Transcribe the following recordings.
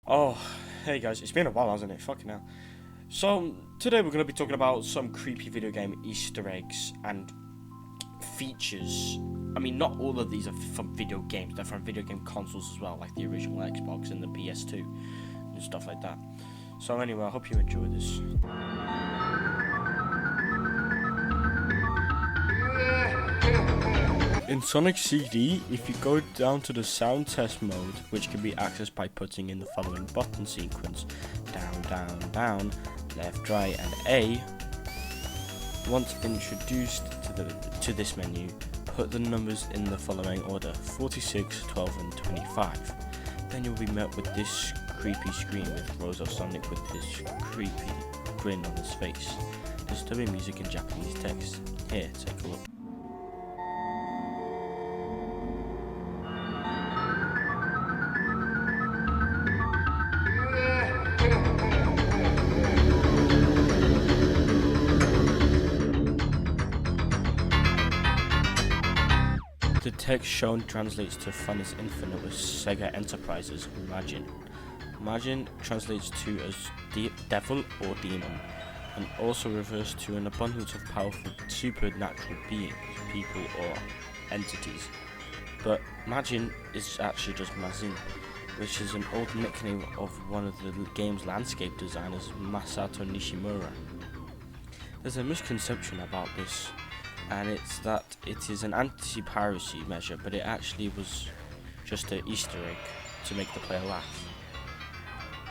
Oh, hey guys, it's been a while, hasn't it? Fucking hell. So, today we're going to be talking about some creepy video game Easter eggs and features. I mean, not all of these are from video games, they're from video game consoles as well, like the original Xbox and the PS2 and stuff like that. So anyway, I hope you enjoy this. In Sonic CD, if you go down to the sound test mode, which can be accessed by putting in the following button sequence: down, down, down, left, right, and A. Once introduced to this menu, put the numbers in the following order: 46, 12, and 25. Then you'll be met with this creepy screen with rows of Sonic with this creepy grin on his face. Disturbing music in Japanese text. Here, take a look. The text shown translates to Fun is Infinite with Sega Enterprises Imagine. Imagine translates to as devil or demon, and also refers to an abundance of powerful supernatural beings, people or entities. But Majin is actually just Mazin, which is an old nickname of one of the game's landscape designers, Masato Nishimura. There's a misconception about this, and it's that it is an anti-piracy measure, but it actually was just an Easter egg to make the player laugh.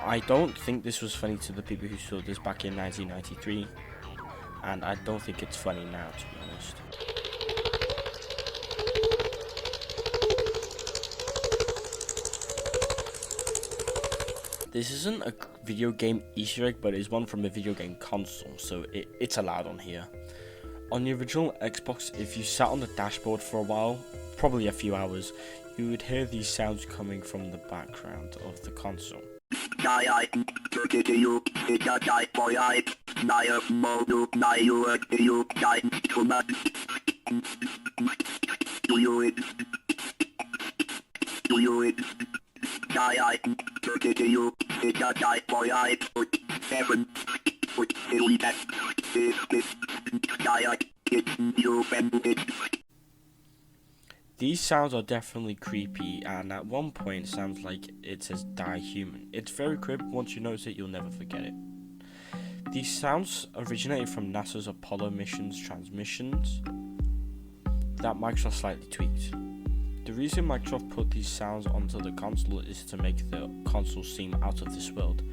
I don't think this was funny to the people who saw this back in 1993, and I don't think it's funny now, to be honest. This isn't a video game Easter egg, but it's one from a video game console, so it's allowed on here. On the original Xbox, if you sat on the dashboard for a while, probably a few hours, you would hear these sounds coming from the background of the console. These sounds are definitely creepy, and at one point it sounds like it says "die human." It's very creepy. Once you notice it, you'll never forget it. These sounds originated from NASA's Apollo mission's transmissions that Microsoft slightly tweaked. The reason Microsoft put these sounds onto the console is to make the console seem out of this world.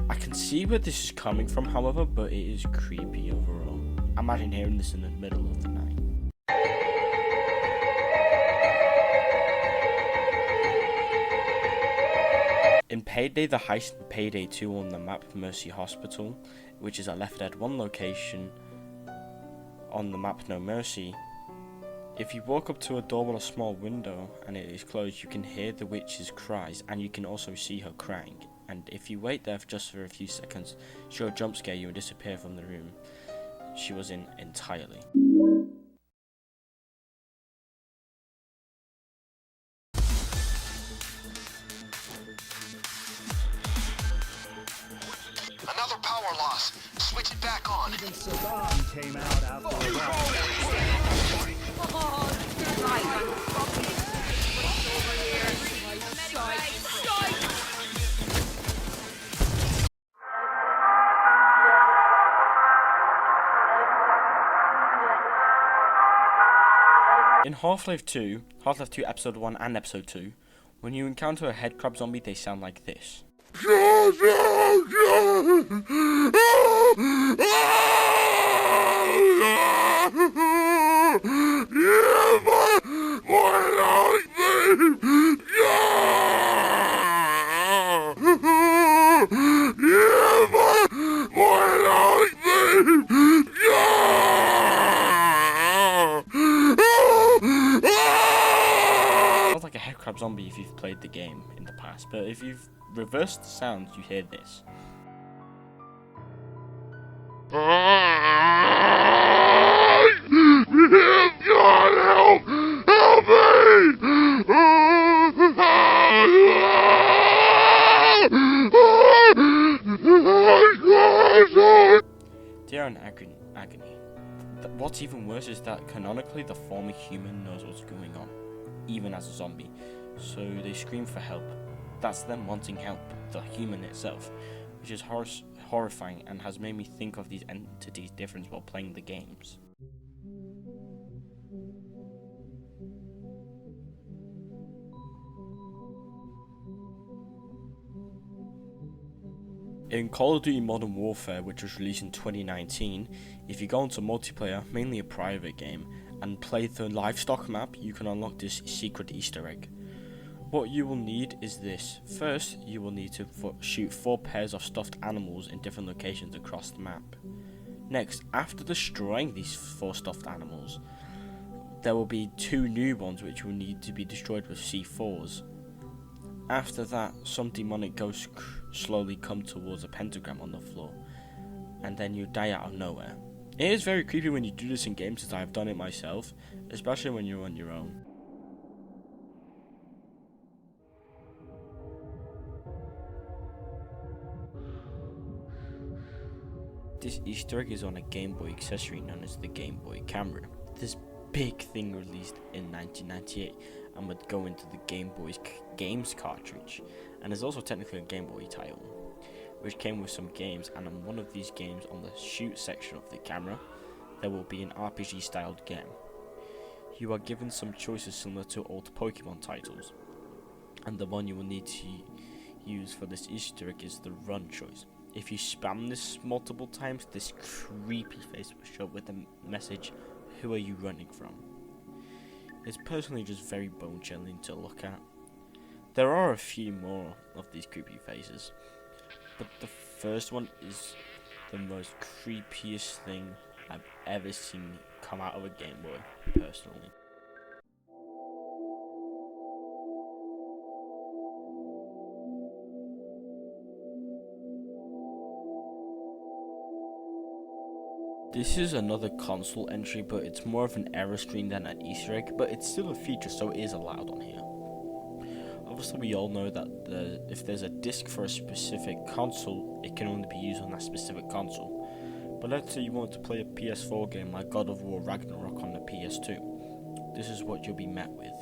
I can see where this is coming from, however, but it is creepy overall. Imagine hearing this in the middle of the night. In Payday, the heist in Payday 2 on the map Mercy Hospital, which is a Left Dead 1 location on the map No Mercy, if you walk up to a door with a small window and it is closed, you can hear the witch's cries, and you can also see her crying. And if you wait there just for a few seconds, she'll jump scare you and disappear from the room she was in entirely. Another power loss. Switch it back on. Even Ksubii came out after a while. In Half-Life 2 Episode 1 and Episode 2, when you encounter a headcrab zombie, they sound like this. Sounds like a headcrab zombie if you've played the game in the past, but if you've reversed the sounds, you hear this. God, help me! They are in agony. What's even worse is that canonically the former human knows what's going on, even as a zombie, so they scream for help. That's them wanting help, the human itself, which is horrifying and has made me think of these entities' difference while playing the games. In Call of Duty Modern Warfare, which was released in 2019, if you go into multiplayer, mainly a private game, and play the livestock map, you can unlock this secret Easter egg. What you will need is this. First, you will need to shoot 4 pairs of stuffed animals in different locations across the map. Next, after destroying these 4 stuffed animals, there will be 2 new ones which will need to be destroyed with C4s. After that, some demonic ghosts slowly come towards a pentagram on the floor, and then you die out of nowhere. It is very creepy when you do this in games, as I have done it myself, especially when you're on your own. This Easter egg is on a Game Boy accessory known as the Game Boy camera. This big thing released in 1998 and would go into the Game Boy's games cartridge, and is also technically a Game Boy title, which came with some games, and on one of these games, on the shoot section of the camera, there will be an RPG styled game. You are given some choices similar to old Pokemon titles, and the one you will need to use for this Easter egg is the run choice. If you spam this multiple times, this creepy face will show up with the message, "Who are you running from?" It's personally just very bone-chilling to look at. There are a few more of these creepy faces, but the first one is the most creepiest thing I've ever seen come out of a Game Boy, personally. This is another console entry, but it's more of an error screen than an Easter egg, but it's still a feature, so it is allowed on here. Obviously, we all know that if there's a disc for a specific console, it can only be used on that specific console. But let's say you want to play a PS4 game like God of War Ragnarok on the PS2. This is what you'll be met with.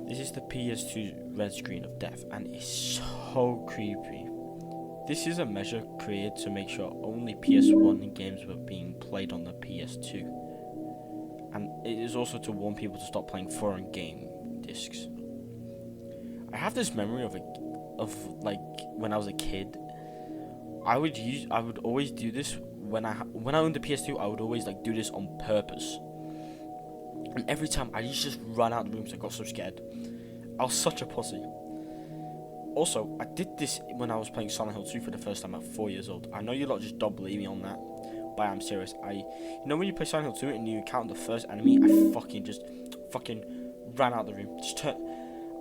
This is the PS2 red screen of death, and it's so creepy. This is a measure created to make sure only PS1 games were being played on the PS2. And it is also to warn people to stop playing foreign game discs. I have this memory of like when I was a kid. I would always do this when I owned the PS2. I would always like do this on purpose. And every time I used to just run out of the room because I got so scared. I was such a pussy. Also, I did this when I was playing Silent Hill 2 for the first time at 4 years old. I know you lot just don't believe me on that, but I'm serious. You know when you play Silent Hill 2 and you encounter the first enemy, I fucking ran out of the room.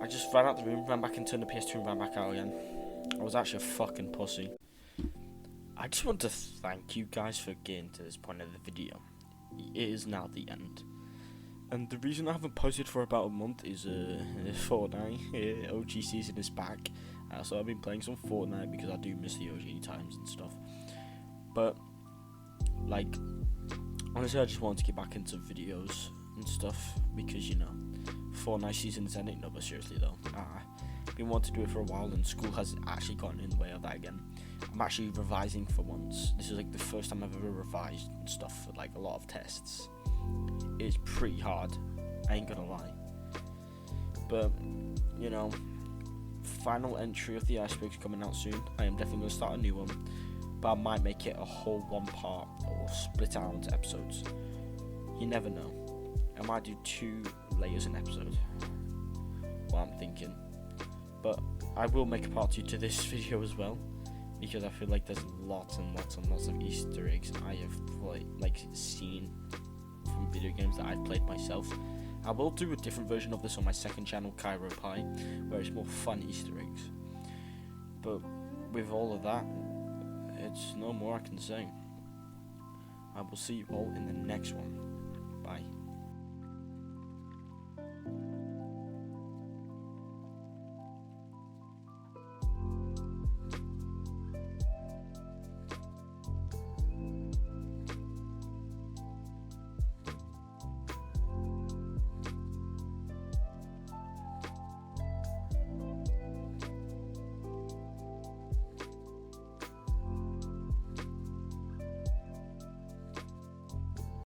I just ran out of the room, ran back and turned the PS2 and ran back out again. I was actually a fucking pussy. I just want to thank you guys for getting to this point of the video. It is now the end. And the reason I haven't posted for about a month is Fortnite. OG season is back. So I've been playing some Fortnite because I do miss the OG times and stuff. But, like, honestly, I just wanted to get back into videos and stuff because, you know, Fortnite season is ending. No, but seriously though, I've been wanting to do it for a while, and school has actually gotten in the way of that again. I'm actually revising for once. This is like the first time I've ever revised and stuff for like a lot of tests. It's pretty hard, I ain't gonna lie. But, you know, final entry of the iceberg's coming out soon. I am definitely gonna start a new one, but I might make it a whole one part or split out into episodes. You never know. I might do 2 layers an episode. What I'm thinking. But I will make a part 2 to this video as well, because I feel like there's lots and lots and lots of Easter eggs I have seen from video games that I've played myself, I will do a different version of this on my second channel, Cairo Pie, where it's more fun Easter eggs. But with all of that, it's no more I can say. I will see you all in the next one. Bye.